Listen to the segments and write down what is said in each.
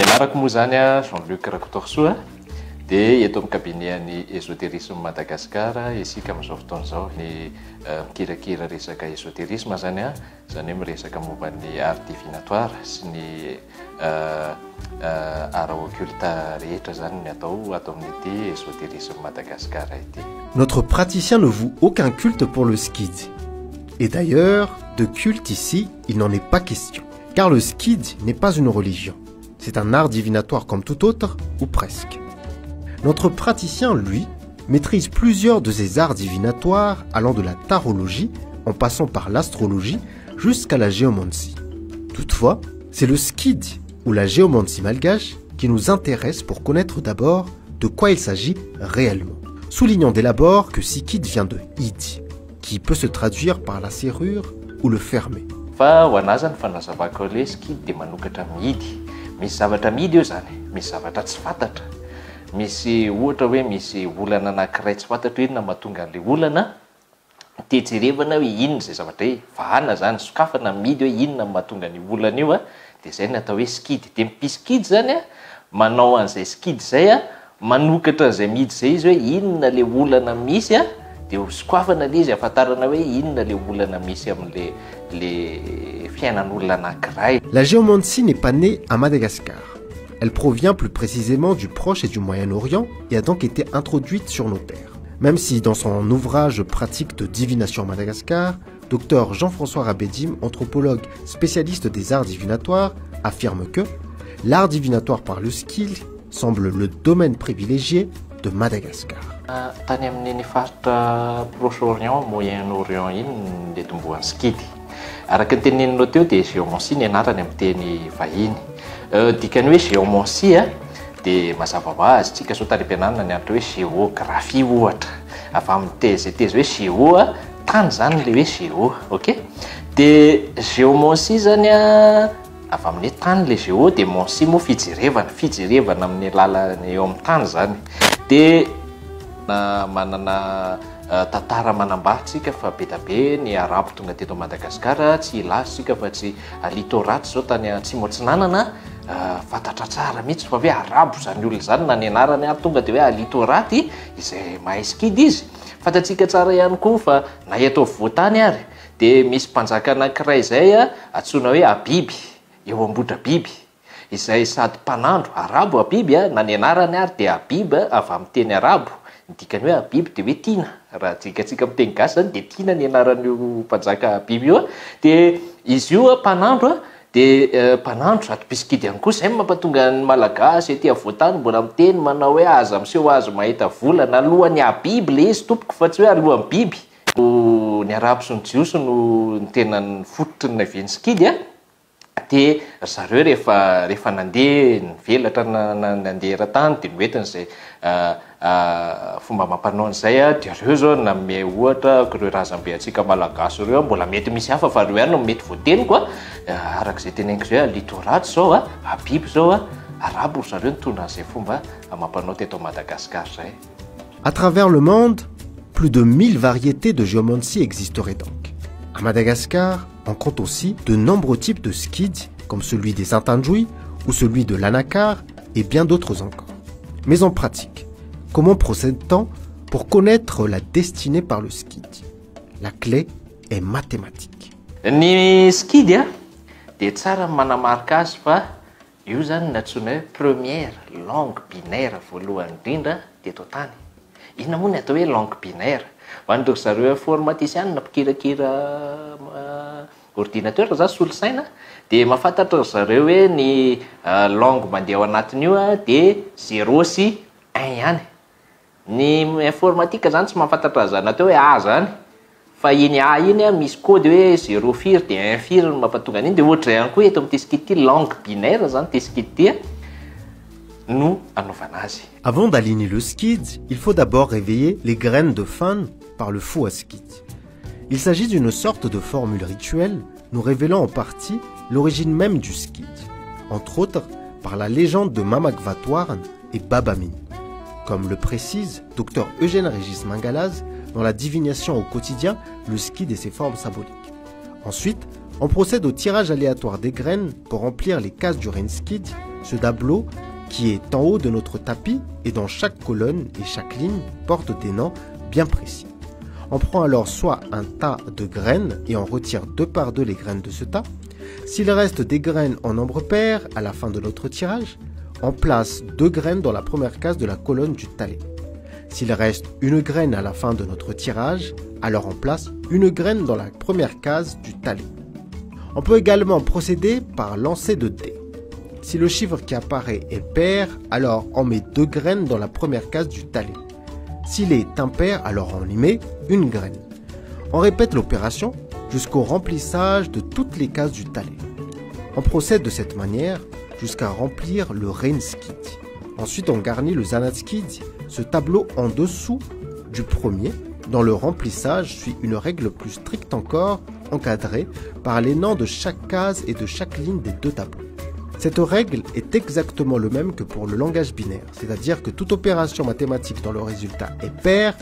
Nianarako moa zany a Jean-Luc Rakotorsoa dia eto amin'ny kabinean'ny ésotérisme Madagasikara isika amin'izao fotoana izao ny mikirakira resaka ésotérisme zany a zany hoe miresaka momba ny art divinatoire sy ny art occulte rehetra zany ny atao amin'ity ésotérisme Madagasikara ity. Notre praticien ne voue aucun culte pour le skid. Et d'ailleurs, de culte ici, il n'en est pas question. Car le skid n'est pas une religion. C'est un art divinatoire comme tout autre, ou presque. Notre praticien, lui, maîtrise plusieurs de ces arts divinatoires allant de la tarologie, en passant par l'astrologie, jusqu'à la géomancie. Toutefois, c'est le skid ou la géomancie malgache qui nous intéresse pour connaître d'abord de quoi il s'agit réellement. Soulignons dès l'abord que sikid vient de idi, qui peut se traduire par la serrure ou le fermer. Fa ho anazy ny fanazavako le skid dia manokatra mihidy. Misy zavatra mihidy eo zany, misy zavatra tsy fantatra. Misy ohatra hoe misy olana anankiray tsy fantatra inona mahatonga an'ilay olana tetserevana hoe inona izay zavatra hoe vahana zany sokafana mihidy hoe inona mahatonga ny olana io dia zay ny atao hoe skid. Dia mpiskid zany a manao an'izay skid zay a manokatra an'izay mihidy zay izy hoe inona le olana misy a dia sokafana le izy ahafantarana hoe inona le olana misy amin'le fiainan'olona anankiray. La géomancie n'est pas née à Madagascar. Elle provient plus précisément du Proche et du Moyen-Orient et a donc été introduite sur nos terres. Même si dans son ouvrage pratique de divination à Madagascar, Dr Jean-François Rabédim, anthropologue spécialiste des arts divinatoires, affirme que l'art divinatoire par le skid semble le domaine privilégié de Madagascar. Tany amin'ny faritra Proche-Orient, Moyen-Orient iny le tombohan'ny skid. Araka ny teneninao teo dia géomancie ny anarany amin'ny teny vahiny. Dikany hoe géomancie dia mazava ho azy tsika sao tany am-pianarana ny antoko hoe géographie ohatra. Avy amin'ny tezy hoe géo tany zany le hoe géo, ok? Dia géomancie zany avy amin'ny tany le géo dia mancie moa fijerevana amin'ny lalana eo amin'ny tany zany. Dia manana tantara manambatsika fa be da be ny arabo tonga teto Madagasikara tsy ilatsika fa tsy litoraty zao tany atsimo atsinanana fantatra tsara mihitsy fa hoe arabo zany olona zany na ny anarany ary tonga dia hoe litoraty izay mahay skid izy. Fantatsika tsara ihany koa fa na eto voatany ary dia misy mpanjaka anankiray izay antsoina hoe Abiby eo ambodra biby izay sady mpanandro arabo Abiby na ny anarany ary dia Abiby avy amin'ny teny arabo. Dikany hoe Abiby dia hoe tiana. Raha tsika amin'ny teny gasy zany dia tiana ny anaran'io mpanjaka Abiby io dia izy io mpanandro dia mpanandro sady mpiskid ihany koa. Izay mampatonga ny malagasy etỳ avoatany mbola miteny manao hoe aza miseho azo mahita volana alohan'ny Abiby le izy tompoko fa tsy hoe alohan'ny biby. Ny arabo sy ny jiosy no tena ny fototry ny navian'ny skid dia zareo rehefa nandeha nivelatra nandeha eran-tany dia noentiny izay fomba mampanao an'izay dia reo zao nanome ohatra ireo razambe antsika malagasy ireo mbola mety misy hafa fa reo ihany no mety voateniko arak'izay teneniko zay litoraty zao Abiby zao arabo zareo nitondra an'izay fomba mampanao teto Madagascar zay. À travers le monde, plus de 1000 variétés de géomancie existeraient donc. À Madagascar, on compte aussi de nombreux types de skids, comme celui des Intanjoui ou celui de l'Anakar et bien d'autres encore. Mais en pratique, comment procède-t-on pour connaître la destinée par le skid? La clé est mathématique. Ny skid dia tsara manamarika azy fa io zany natsoina hoe première langue binaire voalohany indrindra teto tany. Inona moa ny atao hoe langue binaire? Hoan'ireo zareo informatisiana mpikirakira ordinateur zany solosaina dia mahafantatra zareo hoe ny langue mandeha ao anatin'io dia 0 sy 1 ihany. Ny informatika zany tsy mahafantatra zany atao hoe A zany fa iny A iny misy code hoe 0 firy dia 1 firy no mampatonga an'iny. Dia ohatra ihany koa eto amin'ity skid ity langue binaire zany ity skid ity no anaovana azy. Avant d'aligner le skid, il faut d'abord réveiller les graines de fan par le fou à skid. Il s'agit d'une sorte de formule rituelle nous révélant en partie l'origine même du skid, entre autres par la légende de Mamagvatouarn et Babamine. Comme le précise Dr Eugène Régis Mangalaz dans la divination au quotidien, le skid et ses formes symboliques. Ensuite, on procède au tirage aléatoire des graines pour remplir les cases du rain skid ce tableau qui est en haut de notre tapis et dont chaque colonne et chaque ligne porte des noms bien précis. On prend alors soit un tas de graines et on retire 2 par 2 les graines de ce tas. S'il reste des graines en nombre pair à la fin de notre tirage, on place 2 graines dans la première case de la colonne du talet. S'il reste une graine à la fin de notre tirage, alors on place une graine dans la première case du talet. On peut également procéder par lancer de dés. Si le chiffre qui apparaît est pair, alors on met 2 graines dans la première case du talet. S'il est impair, alors on y met une graine. On répète l'opération jusqu'au remplissage de toutes les cases du talet. On procède de cette manière jusqu'à remplir le Rein Skidi. Ensuite, on garnit le Zanat Skidi, ce tableau en dessous du premier. Dans le remplissage suit une règle plus stricte encore, encadrée par les noms de chaque case et de chaque ligne des 2 tableaux. Cette règle est exactement le même que pour le langage binaire, c'est-à-dire que toute opération mathématique dont le résultat est pair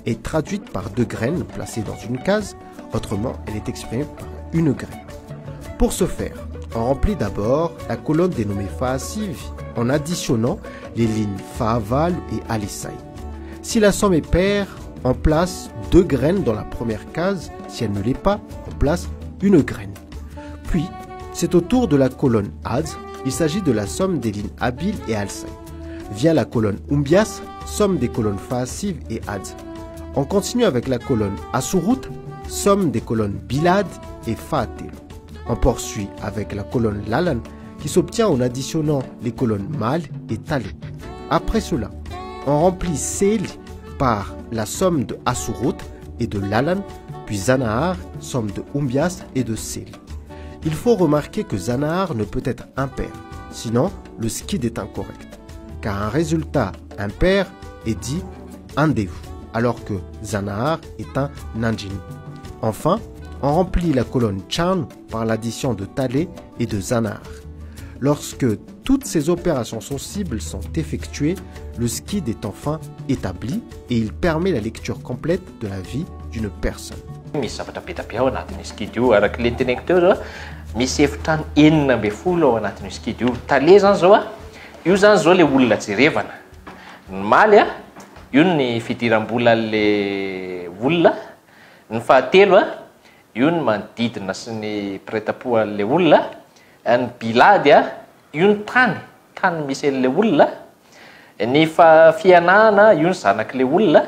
est traduite par 2 graines placées dans une case, autrement elle est exprimée par une graine. Pour ce faire, on remplit d'abord la colonne dénommée Faasivi en additionnant les lignes Faaval et Alisai. Si la somme est paire, on place 2 graines dans la première case, si elle ne l'est pas, on place une graine. Puis, c'est au tour de la colonne Adz, il s'agit de la somme des lignes Abil et Alsai. Vient la colonne Umbias, somme des colonnes Faasiv et Adz. On continue avec la colonne Asurut, somme des colonnes Bilad et Faatel. On poursuit avec la colonne Lalan, qui s'obtient en additionnant les colonnes Mal et Talé. Après cela, on remplit Sel par la somme de Asurut et de Lalan, puis Zanahar, somme de Umbias et de Sel. Il faut remarquer que Zanahar ne peut être impair, sinon le skid est incorrect, car un résultat impair est dit Andevu, alors que Zanahar est un Nanjin. Enfin, on remplit la colonne Chan par l'addition de Talé et de Zanahar. Lorsque toutes ces opérations sensibles sont effectuées, le skid est enfin établi et il permet la lecture complète de la vie d'une personne. Misy zavatra be dia be ao anatin'io skid io, araka le teneniko teo zao misy efitrano 9 ao anatin'io skid io. Tale zany zao io zany zao le olona jerevana. Ny maly io ny fidiram-bola le olona. Ny fahatelo io ny manodidina sy ny prêt-à-pot an'le olona. Ny bilady io ny tany misy an'le olona. Ny fianahana io ny zanak'le olona.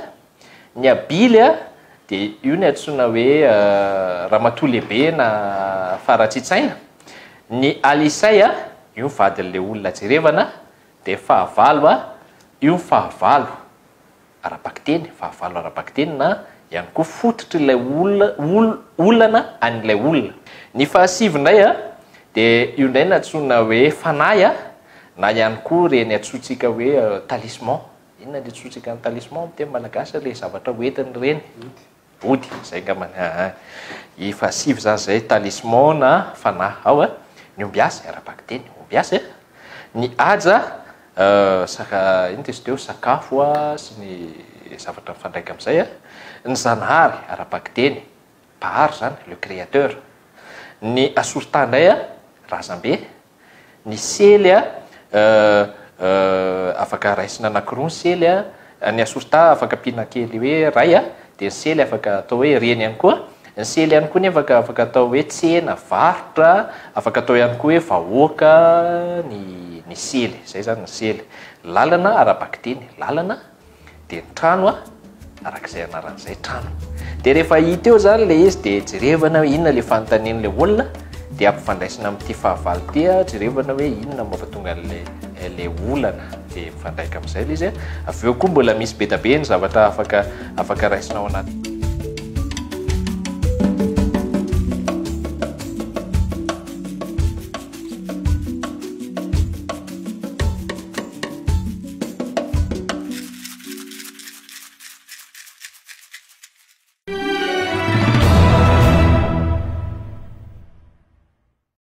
Ny abily dia io ny antsoina hoe ramatoa lehibe na faratsitsaina. Ny alisay io ny vadin'le olona jerevana. Dia fahavalo io ny fahavalo ara-bakiteny, fahavalo ara-bakiteny na ihany koa fototry ilay olana an'ilay olona. Ny fahasivy indray dia io indray ny antsoina hoe fanahy na ihany koa reny antsointsika hoe talisman. Inona ny antsointsika ny talisman amin'ny teny malagasy? Le zavatra hoentiny reny. Ody, zay angambany. I fahasivy zany zay talisman na fanahy. Ao ny ombiasy ara-bakiteny, ombiasy. Ny aja ino tezy teo sakafo sy ny zavatra mifandraika amin'izay. Ny zanahary ara-bakiteny, Bahary zany, le créateur. Ny asorta indray razambe. Ny sely afaka raisina anankiroa ny sely. Ny asorta afaka ampiana kely hoe ray dia ny sely afaka atao hoe reny ihany koa. Ny sely ihany koa ny afaka atao hoe tsena, varotra, afaka atao ihany koa hoe vahoaka ny sely. Zay zany ny sely. Lalana ara-bakiteny, lalana. Dia ny trano arak'izay anaran'izay trano. Dia rehefa hita eo zany le izy dia jerevana inona le fanontanian'le olona. Dia ampifandraisina amin'ity fahavalo ity jerevana hoe inona mampatonga le olana. Dia mifandraika amin'izay le izy. Avy eo koa mbola misy be dia be ny zavatra afaka raisinao anaty.